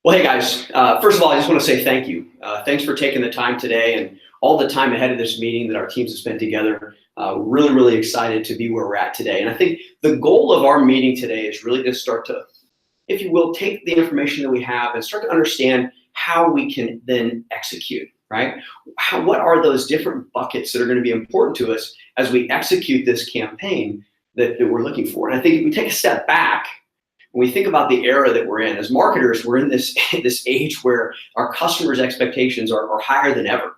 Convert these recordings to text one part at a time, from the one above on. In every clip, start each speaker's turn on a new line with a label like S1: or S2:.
S1: Well, hey guys, first of all, I just want to say thank you. Thanks for taking the time today and all the time ahead of this meeting that our teams have spent together. Really, really excited to be where we're at today. And I think the goal of our meeting today is really to start to, if you will, take the information that we have and start to understand how we can then execute, right? What are those different buckets that are going to be important to us as we execute this campaign that we're looking for? And I think if we take a step back, when we think about the era that we're in, as marketers, we're in this age where our customers' expectations are higher than ever.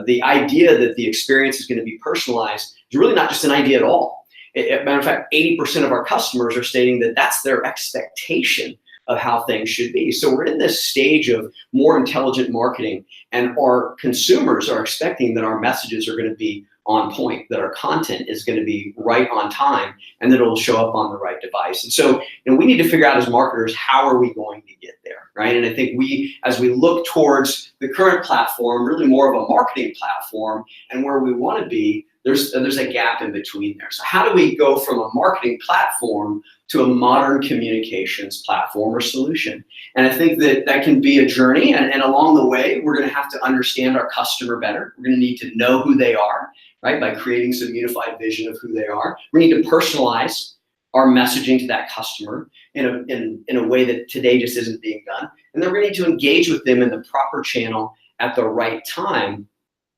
S1: The idea that the experience is going to be personalized is really not just an idea at all. Matter of fact, 80% of our customers are stating that that's their expectation of how things should be. So we're in this stage of more intelligent marketing, and our consumers are expecting that our messages are going to be on point, that our content is going to be right on time, and that it'll show up on the right device. And so we need to figure out as marketers, how are we going to get there, right? And I think as we look towards the current platform, really more of a marketing platform, and where we want to be, there's a gap in between there. So how do we go from a marketing platform to a modern communications platform or solution? And I think that can be a journey, and along the way, we're going to have to understand our customer better. We're going to need to know who they are, right, by creating some unified vision of who they are. We need to personalize our messaging to that customer in a way that today just isn't being done. And then we need to engage with them in the proper channel at the right time,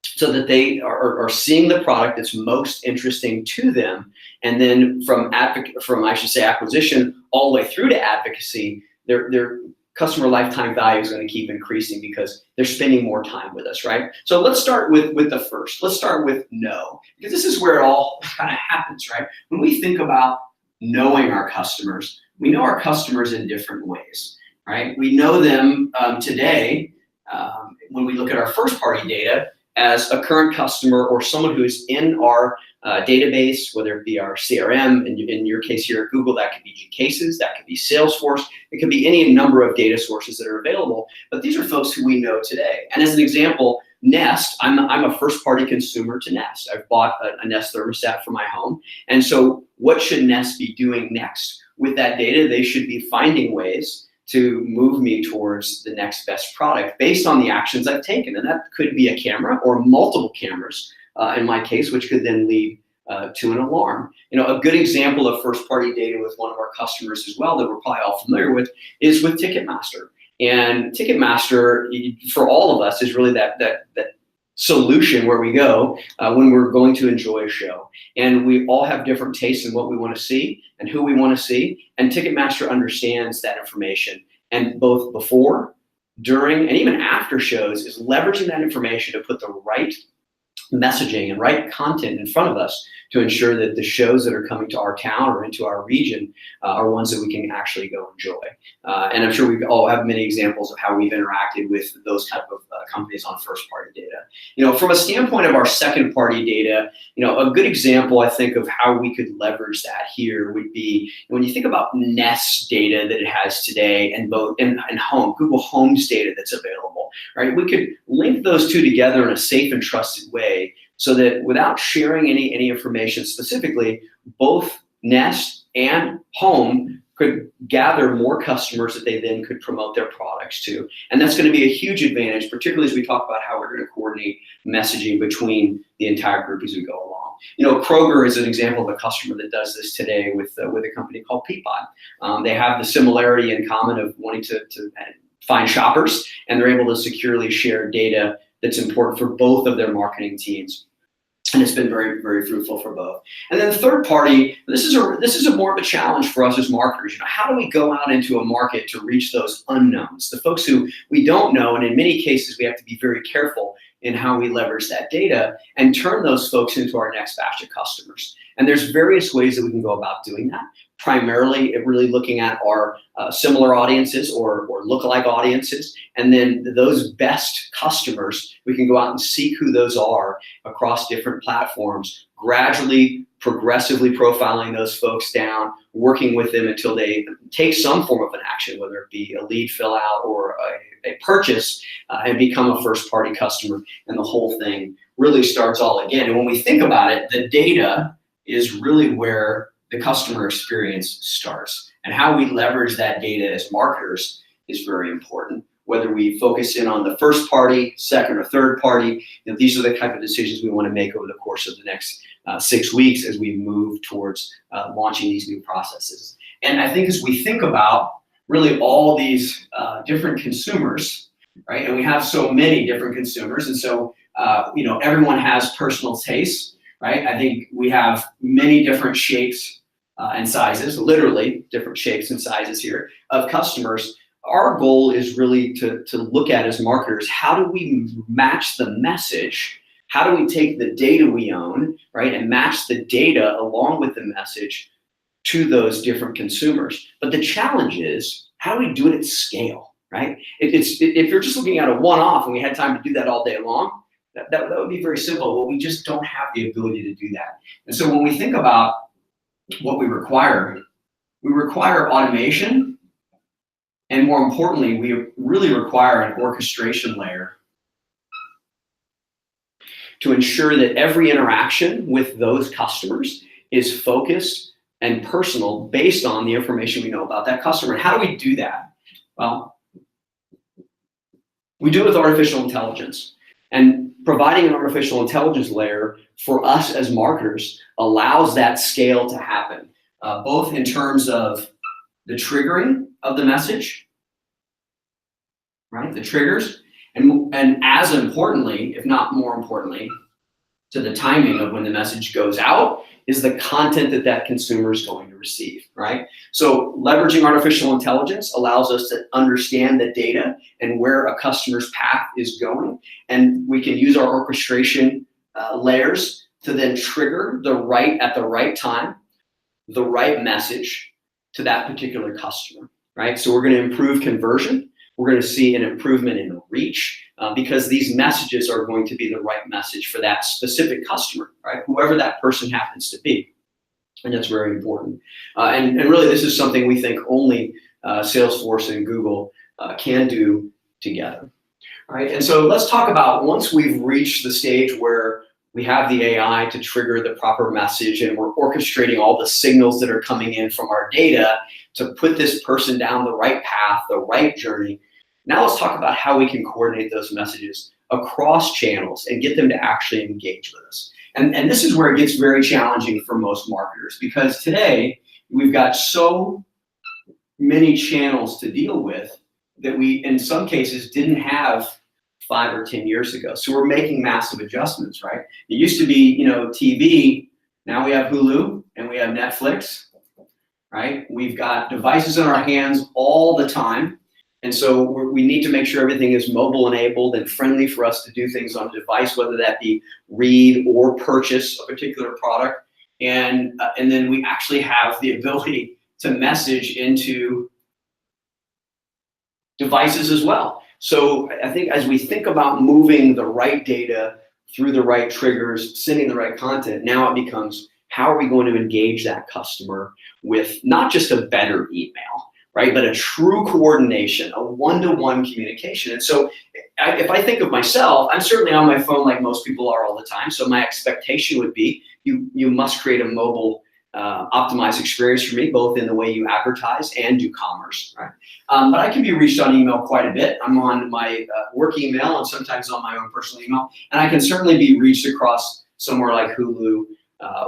S1: so that they are seeing the product that's most interesting to them. And then from acquisition all the way through to advocacy, their customer lifetime value is going to keep increasing because they're spending more time with us, right? So let's start with the first. Let's start with know, because this is where it all kind of happens, right? When we think about knowing our customers, we know our customers in different ways, right? We know them today when we look at our first party data as a current customer or someone who is in our database, whether it be our CRM, in your case here at Google, that could be Gcases, that could be Salesforce, it could be any number of data sources that are available, but these are folks who we know today. And as an example, Nest, I'm a first party consumer to Nest. I've bought a Nest thermostat for my home. And so what should Nest be doing next? With that data, they should be finding ways to move me towards the next best product based on the actions I've taken. And that could be a camera or multiple cameras in my case, which could then lead to an alarm. A good example of first party data with one of our customers as well that we're probably all familiar with is with Ticketmaster. And Ticketmaster, for all of us, is really that solution where we go when we're going to enjoy a show. And we all have different tastes in what we want to see and who we want to see. And Ticketmaster understands that information. And both before, during, and even after shows is leveraging that information to put the right messaging and right content in front of us to ensure that the shows that are coming to our town or into our region are ones that we can actually go enjoy. And I'm sure we all have many examples of how we've interacted with those type of companies on first party data. From a standpoint of our second party data, a good example I think of how we could leverage that here would be when you think about Nest data that it has today and home, Google Home's data that's available, right? We could link those two together in a safe and trusted way, so that without sharing any information specifically, both Nest and Home could gather more customers that they then could promote their products to. And that's going to be a huge advantage, particularly as we talk about how we're going to coordinate messaging between the entire group as we go along. Kroger is an example of a customer that does this today with a company called Peapod. They have the similarity in common of wanting to find shoppers, and they're able to securely share data that's important for both of their marketing teams. And it's been very, very fruitful for both. And then third party, this is a more of a challenge for us as marketers. How do we go out into a market to reach those unknowns, the folks who we don't know? And in many cases, we have to be very careful in how we leverage that data and turn those folks into our next batch of customers. And there's various ways that we can go about doing that. Primarily, really looking at our similar audiences or lookalike audiences, and then those best customers, we can go out and seek who those are across different platforms, gradually, progressively profiling those folks down, working with them until they take some form of an action, whether it be a lead fill out or a purchase, and become a first party customer, and the whole thing really starts all again. And when we think about it, the data is really where the customer experience starts, and how we leverage that data as marketers is very important. Whether we focus in on the first party, second or third party, these are the type of decisions we want to make over the course of the next 6 weeks as we move towards launching these new processes. And I think as we think about really all these different consumers, right? And we have so many different consumers, and so everyone has personal tastes, right? I think we have many different shapes and sizes, literally different shapes and sizes here of customers. Our goal is really to look at as marketers, how do we match the message? How do we take the data we own, right, and match the data along with the message to those different consumers? But the challenge is, how do we do it at scale, right? If you're just looking at a one-off and we had time to do that all day long, that would be very simple, but we just don't have the ability to do that. And so when we think about what we require automation. And more importantly, we really require an orchestration layer to ensure that every interaction with those customers is focused and personal based on the information we know about that customer. And how do we do that? Well, we do it with artificial intelligence. And providing an artificial intelligence layer for us as marketers allows that scale to happen, both in terms of the triggering of the message, right? The triggers, and as importantly, if not more importantly, to the timing of when the message goes out is the content that consumer is going to receive, right? So leveraging artificial intelligence allows us to understand the data and where a customer's path is going, and we can use our orchestration layers to then trigger at the right time, the right message to that particular customer, right? So we're going to improve conversion. We're going to see an improvement in reach because these messages are going to be the right message for that specific customer, right? Whoever that person happens to be. And that's very important. And really, this is something we think only Salesforce and Google can do together, right? And so let's talk about, once we've reached the stage where we have the AI to trigger the proper message and we're orchestrating all the signals that are coming in from our data to put this person down the right path, the right journey. Now let's talk about how we can coordinate those messages across channels and get them to actually engage with us. And this is where it gets very challenging for most marketers, because today we've got so many channels to deal with that we, in some cases, didn't have 5 or 10 years ago. So we're making massive adjustments, right? It used to be, TV. Now we have Hulu and we have Netflix, right? We've got devices in our hands all the time. And so we need to make sure everything is mobile enabled and friendly for us to do things on a device, whether that be read or purchase a particular product. And then we actually have the ability to message into devices as well. So I think as we think about moving the right data through the right triggers, sending the right content, now it becomes, how are we going to engage that customer with not just a better email, right, but a true coordination, a one-to-one communication. And so if I think of myself, I'm certainly on my phone like most people are all the time. So my expectation would be you must create a mobile optimized experience for me, both in the way you advertise and do commerce, right? But I can be reached on email quite a bit. I'm on my work email and sometimes on my own personal email. And I can certainly be reached across somewhere like Hulu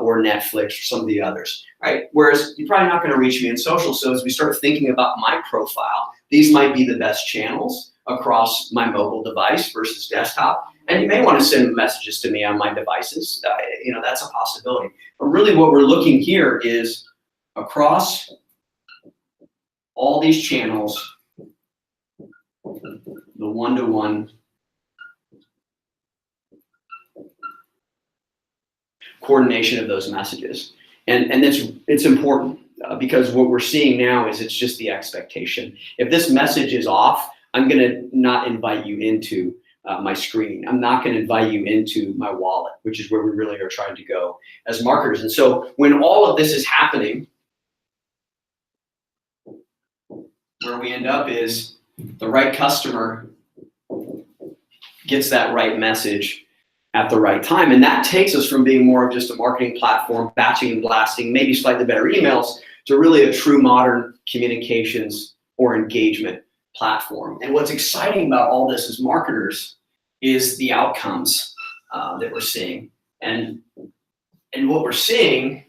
S1: or Netflix or some of the others, right? Whereas you're probably not going to reach me in social. So as we start thinking about my profile, these might be the best channels across my mobile device versus desktop. And you may want to send messages to me on my devices. That's a possibility. But really what we're looking here is across all these channels, the one-to-one coordination of those messages. And it's important because what we're seeing now is it's just the expectation. If this message is off, I'm going to not invite you into my screen. I'm not going to invite you into my wallet, which is where we really are trying to go as marketers. And so when all of this is happening, where we end up is the right customer gets that right message at the right time. And that takes us from being more of just a marketing platform, batching and blasting, maybe slightly better emails, to really a true modern communications or engagement platform. And what's exciting about all this as marketers is the outcomes that we're seeing. And what we're seeing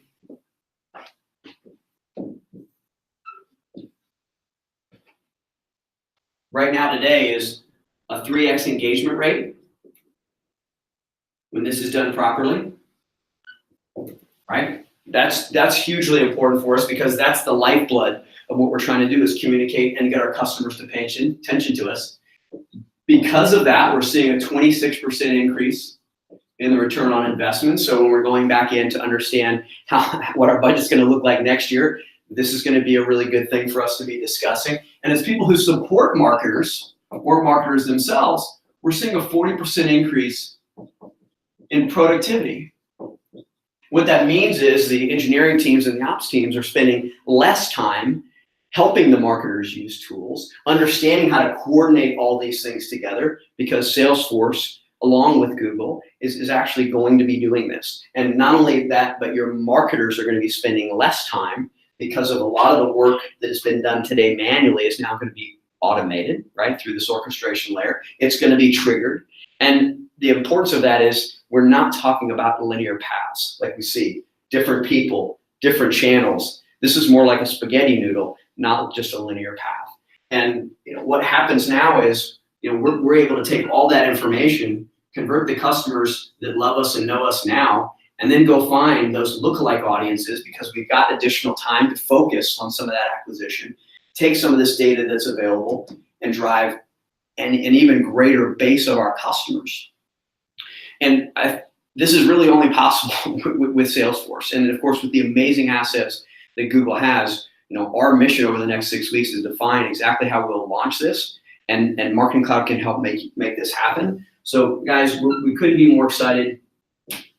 S1: right now today is a 3x engagement rate when this is done properly, right? That's hugely important for us because that's the lifeblood of what we're trying to do is communicate and get our customers to pay attention to us. Because of that, we're seeing a 26% increase in the return on investment. So when we're going back in to understand what our budget's going to look like next year, this is going to be a really good thing for us to be discussing. And as people who support marketers or marketers themselves, we're seeing a 40% increase in productivity. What that means is the engineering teams and the ops teams are spending less time helping the marketers use tools, understanding how to coordinate all these things together, because Salesforce, along with Google, is actually going to be doing this. And not only that, but your marketers are going to be spending less time because of a lot of the work that has been done today manually is now going to be automated, right, through this orchestration layer. It's going to be triggered. And the importance of that is we're not talking about linear paths like we see, different people, different channels. This is more like a spaghetti noodle, not just a linear path. And what happens now is we're able to take all that information, convert the customers that love us and know us now, and then go find those lookalike audiences because we've got additional time to focus on some of that acquisition, take some of this data that's available and drive an even greater base of our customers. And this is really only possible with Salesforce. And of course, with the amazing assets that Google has, our mission over the next 6 weeks is to define exactly how we'll launch this, and Marketing Cloud can help make this happen. So guys, we couldn't be more excited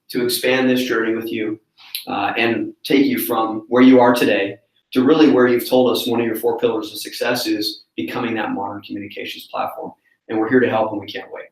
S1: to expand this journey with you and take you from where you are today to really where you've told us one of your 4 pillars of success is becoming that modern communications platform. And we're here to help and we can't wait.